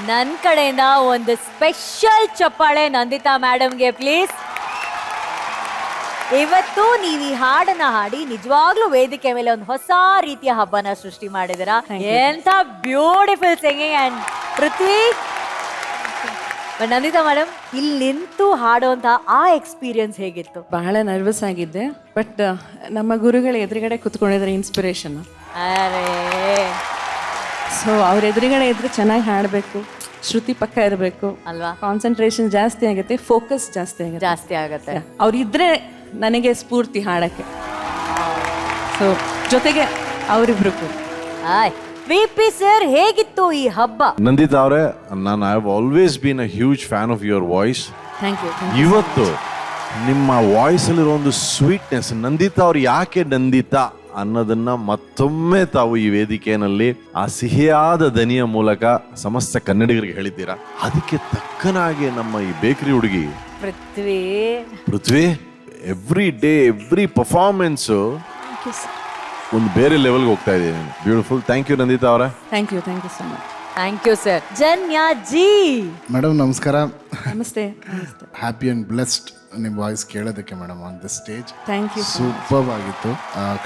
ನನ್ನ ಕಡೆಯಿಂದ ಒಂದು ಸ್ಪೆಷಲ್ ಚಪ್ಪಾಳೆ ನಂದಿತಾ ಮೇಡಮ್ಗೆ ಪ್ಲೀಸ್. ಇವತ್ತು ನೀವು ಈ ಹಾಡನ್ನ ಹಾಡಿ ನಿಜವಾಗ್ಲೂ ವೇದಿಕೆ ಮೇಲೆ ಒಂದು ಹೊಸ ರೀತಿಯ ಹಬ್ಬನ ಸೃಷ್ಟಿ ಮಾಡಿದಿರಾ. ಎಂತ beautiful singing. And Prithvi, Nandita madam, ಇಲ್ಲಿ ನಿಂತು ಹಾಡುವಂತ ಆ ಎಕ್ಸ್ಪೀರಿಯನ್ಸ್ ಹೇಗಿತ್ತು? ಬಹಳ ನರ್ವಸ್ ಆಗಿದ್ದೆ, ಬಟ್ ನಮ್ಮ ಗುರುಗಳ ಎದುರುಗಡೆ ಕುತ್ಕೊಂಡಿದ್ರೆ ಇನ್ಸ್ಪಿರೇಷನ್. ಅರೇ, ಸೊ ಅವ್ರ ಎದುರುಗಡೆ ಇದ್ರೆ ಚೆನ್ನಾಗಿ ಹಾಡಬೇಕು, ಶ್ರುತಿ ಪಕ್ಕ ಇರಬೇಕು ಅಲ್ವಾ? ಕಾನ್ಸಂಟ್ರೇಷನ್ ಜಾಸ್ತಿ ಆಗುತ್ತೆ, ಫೋಕಸ್ ಜಾಸ್ತಿ ಆಗುತ್ತೆ. ಅವ್ರಿದ್ರೆ ನನಗೆ ಸ್ಫೂರ್ತಿ ಹಾಡಕ್ಕೆ. ಸೊ ಜೊತೆಗೆ ಅವರಿಬ್ರು ಕೂಡ. ವಿಪಿ ಸರ್, ಹೇಗಿತ್ತು ಈ ಹಬ್ಬ? ನಂದಿತಾ ಅವರೇ, ನಾನು I have always been a huge fan of your voice. Thank you. ಇವತ್ತು ನಿಮ್ಮ ವಾಯ್ಸಲ್ಲಿರೋ ಒಂದು ಸ್ವೀಟ್ನೆಸ್, ನಂದಿತಾ ಅವ್ರು ಯಾಕೆ ನಂದಿತಾ ಅನ್ನೋದನ್ನ ಮತ್ತೊಮ್ಮೆ ತಾವು ಈ ವೇದಿಕೆಯಲ್ಲಿ ಆ ಸಿಹಿಯಾದ ದನಿಯ ಮೂಲಕ ಸಮಸ್ತ ಕನ್ನಡಿಗರಿಗೆ ಹೇಳಿದ್ದೀರಾ. ಅದಕ್ಕೆ ತಕ್ಕನಾಗಿ ನಮ್ಮ ಈ ಬೇಕರಿ ಹುಡುಗಿ ಪೃಥ್ವಿ ಎವ್ರಿ ಡೇ ಎವ್ರಿ ಪರ್ಫಾರ್ಮೆನ್ಸು ಒಂದು ಬೇರೆ ಲೆವೆಲ್ಗೆ ಹೋಗ್ತಾ ಇದ್ದೀನಿ. ಬ್ಯೂಟಿಫುಲ್. ಥ್ಯಾಂಕ್ ಯು ನಂದಿತಾ ಅವರೇ. Thank you so much. Thank you sir. Janya ji madam ನಮಸ್ಕಾರ. ನಮಸ್ತೆ. ಹ್ಯಾಪಿ ಅಂಡ್ ಬ್ಲೆಸ್ಡ್ ನಿಮ್ಮ ವಾಯ್ಸ್ ಕೇಳೋದಕ್ಕೆ madam on the stage. Thank you. Super ಆಗಿತ್ತು.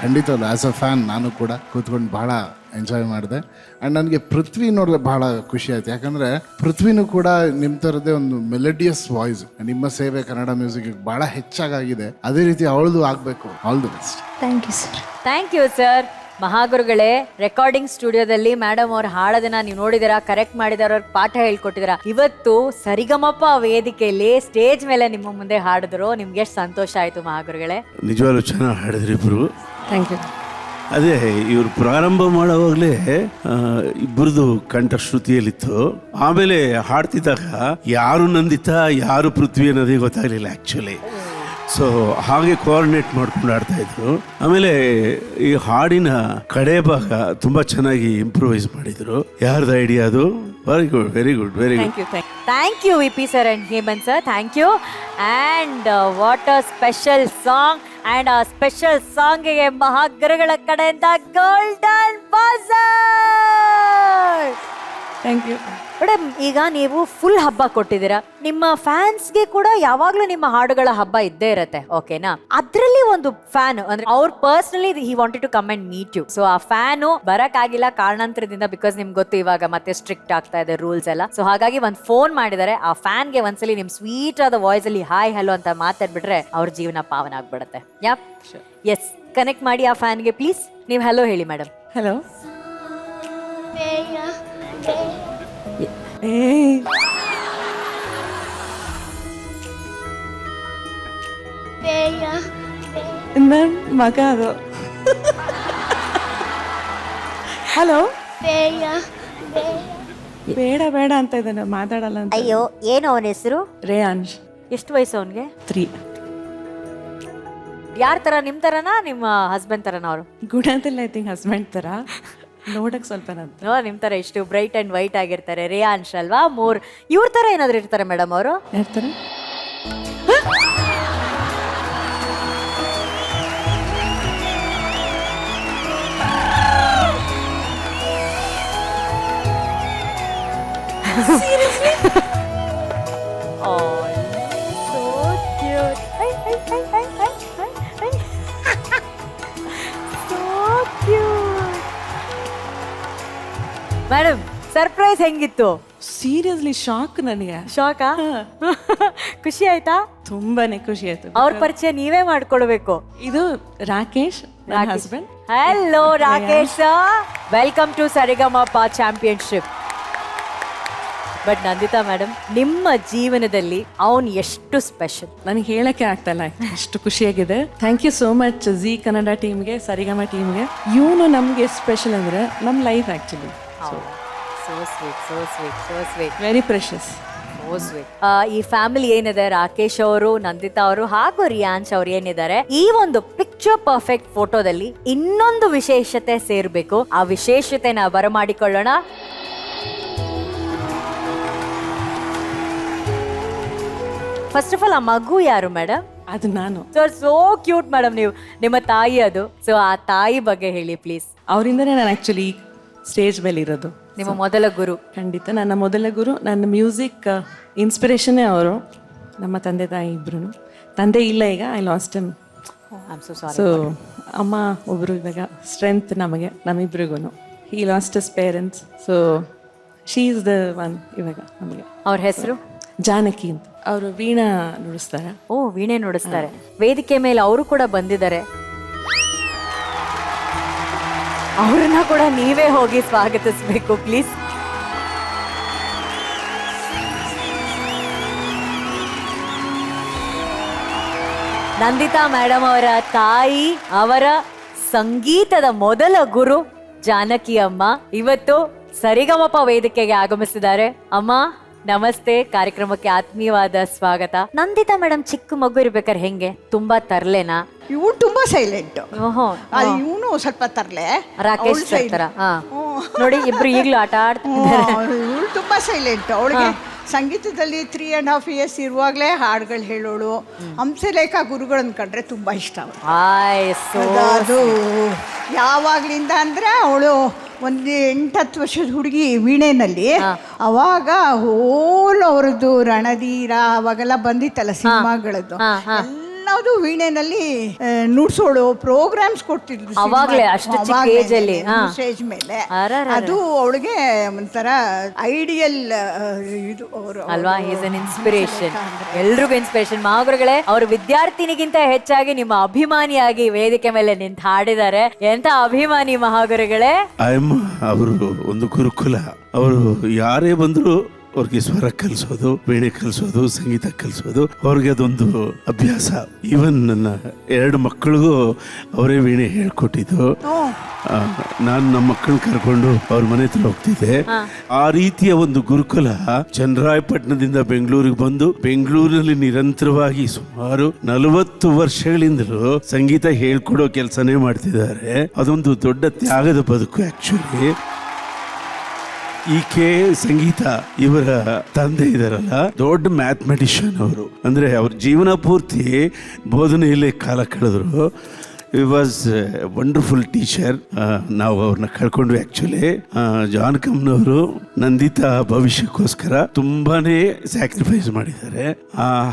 ಖಂಡಿತ ಆ್ಯಸ್ ಅ ಫ್ಯಾನ್ ನಾನು ಕೂಡ ಕೂತ್ಕೊಂಡು ಬಹಳ ಎಂಜಾಯ್ ಮಾಡಿದೆ. ಆ್ಯಂಡ್ ನನಗೆ ಪೃಥ್ವಿ ನೋಡಿದ್ರೆ ಬಹಳ ಖುಷಿ ಆಯ್ತು. ಯಾಕಂದರೆ ಪೃಥ್ವಿನೂ ಕೂಡ ನಿಮ್ಮ ಥರದ್ದೇ ಒಂದು ಮೆಲಡಿಯಸ್ ವಾಯ್ಸ್. ನಿಮ್ಮ ಸೇವೆ ಕನ್ನಡ ಮ್ಯೂಸಿಕ್ಗೆ ಭಾಳ ಹೆಚ್ಚಾಗಿದೆ. ಅದೇ ರೀತಿ ಅವಳದು ಆಗಬೇಕು. All the best. Thank you sir. Thank you sir. ಮಹಾಗುರುಗಳೇ, ರೆಕಾರ್ಡಿಂಗ್ ಸ್ಟುಡಿಯೋದಲ್ಲಿ ಮೇಡಮ್ ಅವ್ರು ಹಾಡೋದನ್ನ ನೀವು ನೋಡಿದಿರಾ, ಕರೆಕ್ಟ್ ಮಾಡಿದಾರ, ಅವ್ರಿಗೆ ಪಾಠ ಹೇಳ್ಕೊಟ್ಟಿದ್ದೀರಾ. ಇವತ್ತು ಸರಿಗಮಪ ವೇದಿಕೆಯಲ್ಲಿ ಸ್ಟೇಜ್ ಮೇಲೆ ನಿಮ್ಮ ಮುಂದೆ ಹಾಡಿದ್ರು. ನಿಮ್ಗೆ ಎಷ್ಟು ಸಂತೋಷ ಆಯ್ತು ಮಹಾಗುರುಗಳೇ? ನಿಜವಾಗ್ಲೂ ಚೆನ್ನಾಗಿ ಹಾಡಿದ್ರಿ ಇಬ್ಬರು. Thank you. ಅದೇ ಇವ್ರು ಪ್ರಾರಂಭ ಮಾಡೋವಾಗಲೇ ಇಬ್ಬರದು ಕಂಠ ಶ್ರುತಿಯಲ್ಲಿತ್ತು. ಆಮೇಲೆ ಹಾಡ್ತಿದ್ದಾಗ ಯಾರು ನಂದಿತಾ ಯಾರು ಪೃಥ್ವಿ ಅನ್ನೋದೇ ಗೊತ್ತಾಗಲಿಲ್ಲ ಆ್ಯಕ್ಚುಲಿ. ಸೊ ಹಾಗೆ ಕೋಆರ್ಡಿನೇಟ್ ಮಾಡ್ಕೊಂಡು ಆಡ್ತಾ ಇದ್ರು. ಆಮೇಲೆ ಈ ಹಾಡಿನ ಕಡೆ ಭಾಗ ತುಂಬಾ ಚೆನ್ನಾಗಿ ಇಂಪ್ರೂವೈಸ್ ಮಾಡಿದ್ರು. ಯಾರ್ದು ಐಡಿಯಾ ಅದು? Very good, very good, very good. Thank you VP sir and Hemant sir. Thank you. And what a special song. And ಆ ಸ್ಪೆಷಲ್ ಸಾಂಗಿಗೆ ಮಹಾಗುರುಗಳ ಕಡೆಯಿಂದ golden buzzer. Thank you madam. ಈಗ ನೀವು ಫುಲ್ ಹಬ್ಬ ಕೊಟ್ಟಿದ್ದೀರಾ. ನಿಮ್ಮ ಫ್ಯಾನ್ಸ್ಗೆ ಕೂಡ ಯಾವಾಗ್ಲೂ ನಿಮ್ಮ ಹಾಡುಗಳ ಹಬ್ಬ ಇದ್ದೇ ಇರತ್ತೆ, ಓಕೆನಾ? ಅದ್ರಲ್ಲಿ ಒಂದು ಫ್ಯಾನ್ ಅಂದ್ರೆ ಅವ್ರು personally he wanted to come and meet you. So ಆ ಫ್ಯಾನು ಬರಕ್ ಆಗಿಲ್ಲ ಕಾರಣಾಂತರದಿಂದ, ಬಿಕಾಸ್ ನಿಮ್ಗೆ ಗೊತ್ತು ಇವಾಗ ಮತ್ತೆ ಸ್ಟ್ರಿಕ್ಟ್ ಆಗ್ತಾ ಇದೆ ರೂಲ್ಸ್ ಎಲ್ಲ. ಸೊ ಹಾಗಾಗಿ ಒಂದು ಫೋನ್ ಮಾಡಿದ್ದಾರೆ. ಆ ಫ್ಯಾನ್ಗೆ ಒಂದ್ಸಲಿ ನಿಮ್ ಸ್ವೀಟ್ ಆದ ವಾಯ್ಸ್ ಅಲ್ಲಿ ಹಾಯ್ ಹಲೋ ಅಂತ ಮಾತಾಡ್ಬಿಟ್ರೆ ಅವ್ರ ಜೀವನ ಪಾವನ ಆಗ್ಬಿಡತ್ತೆ. ಯಾ, ಎಸ್, ಕನೆಕ್ಟ್ ಮಾಡಿ ಆ ಫ್ಯಾನ್ಗೆ ಪ್ಲೀಸ್. ನೀವು ಹಲೋ ಹೇಳಿ ಮೇಡಮ್. ಹಲೋ. ನನ್ ಮಗ ಅದು. ಹಲೋ. ಬೇಡ ಬೇಡ ಅಂತ ಇದ್ದಾನೆ, ಮಾತಾಡಲ್ಲ ಅಂತ. ಅಯ್ಯೋ, ಏನು ಅವನ ಹೆಸರು? ರೇಯಾನ್ಶ್. ಎಷ್ಟು ವಯಸ್ಸು ಅವನಿಗೆ? 3. ಯಾರ ತರ? ನಿಮ್ ತರನಾ ನಿಮ್ಮ ಹಸ್ಬೆಂಡ್ ತರನ? ಅವರು ಗುಣದಲ್ಲಿ ಐ ಥಿಂಕ್ ಹಸ್ಬೆಂಡ್ ತರ, ನೋಡಕ್ ಸ್ವಲ್ಪ ನಿಮ್ ತರ ಇಷ್ಟು ಬ್ರೈಟ್ ಅಂಡ್ ವೈಟ್ ಆಗಿರ್ತಾರೆ. ರೇಯಾನ್ಶ್ ಅಲ್ವಾ? ಇವ್ರ ತರ ಏನಾದ್ರು ಇರ್ತಾರೆ ಮೇಡಮ್ ಅವರು? ಯಾರ್ತರ? ಮೇಡಮ್, ಸರ್ಪ್ರೈಸ್ ಹೆಂಗಿತ್ತು? Seriously shock. ನನಗೆ ಶಾಕಾ? ಖುಷಿ ಆಯ್ತಾ? ತುಂಬಾನೇ ಖುಷಿ ಆಯ್ತು. ಅವ್ರ ಪರಿಚಯ ನೀವೇ ಮಾಡ್ಕೊಳ್ಬೇಕು. ಇದು Rakesh, husband. Hello Rakesh, welcome to Sa Re Ga Ma Pa championship. But Nandita madam, ನಿಮ್ಮ ಜೀವನದಲ್ಲಿ ಅವನ್ ಎಷ್ಟು ಸ್ಪೆಷಲ್ ನನಗೆ ಹೇಳಕ್ಕೆ ಆಗ್ತಾ ಇಲ್ಲ, ಅಷ್ಟು ಖುಷಿಯಾಗಿದೆ. Thank you so much Zee Kannada ಟೀಮ್ಗೆ, ಸರಿಗಮ ಟೀಮ್ಗೆ. ಇವನು ನಮ್ಗೆ ಸ್ಪೆಷಲ್ ಅಂದ್ರೆ ನಮ್ಮ life actually. So sweet, so sweet, so sweet, very precious. So sweet. ಈ ಫ್ಯಾಮಿಲಿ ಏನಿದೆ, ರಾಕೇಶ್ ಅವರು, ನಂದಿತಾ ಅವರು ಹಾಗೂ ರಿಯಾನ್ಶ್ ಅವ್ರು ಏನಿದ್ದಾರೆ, ಈ ಒಂದು ಪಿಕ್ಚರ್ ಪರ್ಫೆಕ್ಟ್ ಫೋಟೋದಲ್ಲಿ ಇನ್ನೊಂದು ವಿಶೇಷತೆ ಸೇರ್ಬೇಕು. ಆ ವಿಶೇಷತೆನ ಬರಮಾಡಿಕೊಳ್ಳೋಣ. ಫಸ್ಟ್ ಆಫ್ ಆಲ್, ಆ ಮಗು ಯಾರು ಮೇಡಮ್? ಅದು ನಾನು. So cute madam. ನೀವು ನಿಮ್ಮ ತಾಯಿ ಅದು. ಸೊ ಆ ತಾಯಿ ಬಗ್ಗೆ ಹೇಳಿ ಪ್ಲೀಸ್. ಅವರಿಂದನೇ ನಾನು ಆಕ್ಚುಲಿ ಸ್ಟೇಜ್ ಮೇಲೆ ಇರೋದು. ನಿಮ್ಮ ಮೊದಲ ಗುರು. ಖಂಡಿತ ನನ್ನ ಮೊದಲ ಗುರು, ನನ್ನ ಮ್ಯೂಸಿಕ್ ಇನ್ಸ್ಪಿರೇಷನ್ನೇ ಅವರು, ನಮ್ಮ ತಂದೆ ತಾಯಿ ಇಬ್ರು. ತಂದೆ ಇಲ್ಲ ಈಗ, ಐ ಲಾಸ್ಟ್ ಹಿಮ್. ಸೊ ಅಮ್ಮ ಒಬ್ಬರು ಇವಾಗ ಸ್ಟ್ರೆಂತ್ ನಮ್ಮಿಬ್ರಿಗೂ. He lost his parents, so she is the one ಇವಾಗ ನಮಗೆ. ಅವ್ರ ಹೆಸರು ಜಾನಕಿ ಅಂತ, ಅವರು ವೀಣಾ ನುಡಿಸ್ತಾರೆ. ಓ, ವೀಣೆ ನುಡಿಸ್ತಾರೆ. ವೇದಿಕೆ ಮೇಲೆ ಅವರು ಕೂಡ ಬಂದಿದ್ದಾರೆ. ಅವ್ರನ್ನ ಕೂಡ ನೀವೇ ಹೋಗಿ ಸ್ವಾಗತಿಸ್ಬೇಕು ಪ್ಲೀಸ್. ನಂದಿತಾ ಮೇಡಮ್ ಅವರ ತಾಯಿ, ಅವರ ಸಂಗೀತದ ಮೊದಲ ಗುರು ಜಾನಕಿ ಅಮ್ಮ ಇವತ್ತು ಸರಿಗಮಪ ವೇದಿಕೆಗೆ ಆಗಮಿಸಿದ್ದಾರೆ. ಅಮ್ಮ ನಮಸ್ತೆ, ಕಾರ್ಯಕ್ರಮಕ್ಕೆ ಆತ್ಮೀಯವಾದ ಸ್ವಾಗತ. ನಂದಿತಾ ಮೇಡಮ್ ಚಿಕ್ಕ ಮಗು ಇರ್ಬೇಕಾದ್ರೆ ಹೆಂಗೆ, ತುಂಬಾ ತರ್ಲೆನಾ? ಇವಳು ತುಂಬಾ ಸೈಲೆಂಟ್. ಓಹೋ, ಇವನು ಸ್ವಲ್ಪ ತರ್ಲೆ, ರಾಕೇಶ್ ಸರ್ ತರ. ನೋಡಿ ಇಬ್ರು ಈಗ್ಲೂ ಆಟ ಆಡ್ತಿದ್ದಾರೆ. ಇವಳು ತುಂಬಾ ಸೈಲೆಂಟ್. ಅವಳಿಗೆ ಸಂಗೀತದಲ್ಲಿ 3.5 years ಇರುವಾಗಲೇ ಹಾಡುಗಳು ಹೇಳೋಳು. ಹಂಸಲೇಖ ಗುರುಗಳನ್ನ ಕಂಡ್ರೆ ತುಂಬಾ ಇಷ್ಟ ಅವಳು. ಅದು ಯಾವಾಗ್ಲಿಂದ ಅಂದ್ರೆ ಅವಳು ಒಂದು 8-10 ವರ್ಷದ ಹುಡುಗಿ ವೀಣೆನಲ್ಲಿ, ಅವಾಗ ಹೋಲ್ ಅವ್ರದ್ದು ರಣಧೀರ ಅವಾಗೆಲ್ಲ ಬಂದಿತ್ತಲ್ಲ ಸಿನಿಮಾಗಳದ್ದು, ಎಲ್ಲದು ವೀಣೆನಲ್ಲಿ ನುಡ್ಸೋಳು, ಪ್ರೋಗ್ರಾಮ್ಸ್ ಕೊಡ್ತಿದ್ರು ಅವಾಗ್ಲೇ ಅಷ್ಟು ಚಿಕ್ಕ ಏಜ್ ಅಲ್ಲಿ ಸ್ಟೇಜ್ ಮೇಲೆ. ಅದು ಅವಳಿಗೆ ಒಂಥರ ಐಡಿಯಲ್ ಇದು ಅವರು ಅಲ್ವಾ? ಈಸ್ ಅನ್ ಇನ್ಸ್ಪಿರೇಷನ್, ಎಲ್ರಿಗೂ ಇನ್ಸ್ಪಿರೇಷನ್. ಮಹಾಗುರುಗಳೇ, ಅವರು ವಿದ್ಯಾರ್ಥಿನಿಗಿಂತ ಹೆಚ್ಚಾಗಿ ನಿಮ್ಮ ಅಭಿಮಾನಿಯಾಗಿ ವೇದಿಕೆ ಮೇಲೆ ನಿಂತು ಹಾಡಿದ್ದಾರೆ. ಎಂತ ಅಭಿಮಾನಿ ಮಹಾಗುರುಗಳೇ. ಆಯಮ್ಮ ಅವರು ಒಂದು ಗುರುಕುಲ. ಅವರು ಯಾರೇ ಬಂದ್ರು ಅವ್ರಿಗೆ ಸ್ವರ ಕಲಿಸೋದು, ವೀಣೆ ಕಲಿಸೋದು, ಸಂಗೀತ ಕಲಿಸೋದು, ಅವ್ರಿಗೆ ಅದೊಂದು ಅಭ್ಯಾಸ. ಈವನ್ ನನ್ನ 2 ಮಕ್ಕಳಿಗೂ ಅವರೇ ವೀಣೆ ಹೇಳ್ಕೊಟ್ಟಿದ್ದು. ನಾನು ನಮ್ಮ ಮಕ್ಕಳನ್ನ ಕರ್ಕೊಂಡು ಅವ್ರ ಮನೆ ಹತ್ರ ಹೋಗ್ತಿದ್ದೆ. ಆ ರೀತಿಯ ಒಂದು ಗುರುಕುಲ ಚನ್ನರಾಯಪಟ್ಟಣದಿಂದ ಬೆಂಗಳೂರಿಗೆ ಬಂದು ಬೆಂಗಳೂರಿನಲ್ಲಿ ನಿರಂತರವಾಗಿ ಸುಮಾರು 40 ವರ್ಷಗಳಿಂದಲೂ ಸಂಗೀತ ಹೇಳ್ಕೊಡೋ ಕೆಲಸನೇ ಮಾಡ್ತಿದ್ದಾರೆ. ಅದೊಂದು ದೊಡ್ಡ ತ್ಯಾಗದ ಬದುಕು ಆಕ್ಚುಲಿ. ಈಕೆ ಸಂಗೀತ ಇವರ ತಂದೆ ಇದಾರಲ್ಲ, ದೊಡ್ಡ ಮ್ಯಾಥಮೆಟಿಷಿಯನ್ ಅವರು. ಅಂದ್ರೆ ಅವ್ರ ಜೀವನ ಪೂರ್ತಿ ಬೋಧನೆಯಲ್ಲೇ ಕಾಲ ಕಳೆದ್ರು. ಈ ವಾಸ್ ವಂಡರ್ಫುಲ್ ಟೀಚರ್. ನಾವು ಅವ್ರನ್ನ ಕಳ್ಕೊಂಡ್ವಿ ಆಕ್ಚುಲಿ. ಜಾನ್ ಕಮ್ನವರು ನಂದಿತಾ ಭವಿಷ್ಯಕ್ಕೋಸ್ಕರ ತುಂಬಾನೇ ಸ್ಯಾಕ್ರಿಫೈಸ್ ಮಾಡಿದ್ದಾರೆ.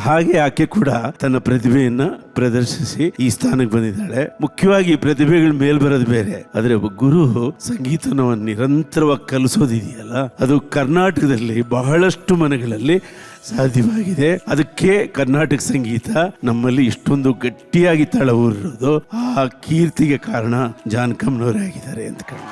ಹಾಗೆ ಆಕೆ ಕೂಡ ತನ್ನ ಪ್ರತಿಭೆಯನ್ನ ಪ್ರದರ್ಶಿಸಿ ಈ ಸ್ಥಾನಕ್ಕೆ ಬಂದಿದ್ದಾಳೆ. ಮುಖ್ಯವಾಗಿ ಪ್ರತಿಭೆಗಳ ಮೇಲ್ ಬರೋದು ಬೇರೆ, ಆದ್ರೆ ಒಬ್ಬ ಗುರು ಸಂಗೀತವನ್ನು ನಿರಂತರವಾಗಿ ಕಲಿಸೋದಿದೆಯಲ್ಲ, ಅದು ಕರ್ನಾಟಕದಲ್ಲಿ ಬಹಳಷ್ಟು ಮನೆಗಳಲ್ಲಿ ಸಾಧ್ಯವಾಗಿದೆ. ಅದಕ್ಕೆ ಕರ್ನಾಟಕ ಸಂಗೀತ ನಮ್ಮಲ್ಲಿ ಇಷ್ಟೊಂದು ಗಟ್ಟಿಯಾಗಿ ತಳ ಊರಿರೋದು ಆ ಕೀರ್ತಿಗೆ ಕಾರಣ ಜಾನ್ ಕಮ್ನವರೇ ಆಗಿದ್ದಾರೆ ಅಂತ ಕಾರಣ.